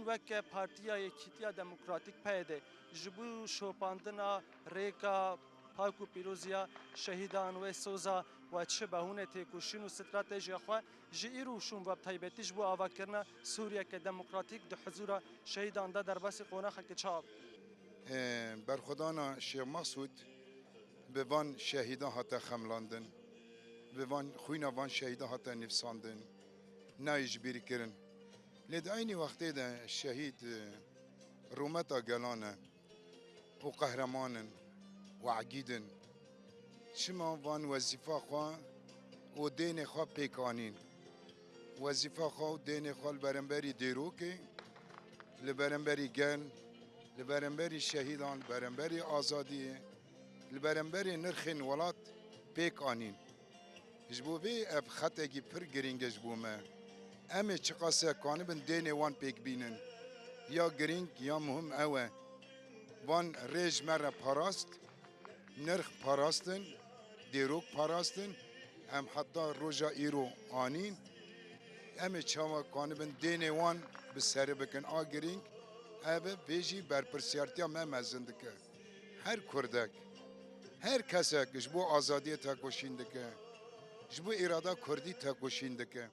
هون وک پارتیا یکیتیا دموکراتیک پیده جبو شوپاندنا ریکا پاکو پیروزیا شهیدان و سوزا و چه بهونه تکوشین و استراتژی خو جیرو شون و تایبتی جبو آوا کرنا سوریه که دموکراتیک ده حضور شهیدان ده در بس قونخ که چاب برخودانا شیخ مسعود به وان شهیدا هاتا خملاندن به وان خوینا وان شهیدا هاتا نفساندن نایج بیری کرن لید اینی وقتی ده شهید رومتا گلانه و قهرمانن و عقیدن شما وان وظیفه خواه و دین خواه پیکانین وظیفه خواه و دین خواه لبرنبری دیروکه لبرنبری گل لبرنبری شهیدان لبرنبری آزادی لبرنبری نرخین ولات پیکانین جبو بی اف خطگی پر گرینگ جبو ما امی چقاسه کانبن دین وان پیک بینن یا گرینگ یا مهم اوه وان ریج مره پاراست نرخ پاراستن دیروک پاراستن ام حتی روژا ایرو آنین امی چاوا کانبن دین وان بسره بکن آگرینگ اوه بیجی برپرسیارتیا مزندکه هر کردک هر کسی که جبو آزادی تا کوشیندکه جبو اراده کردی تا کوشیندکه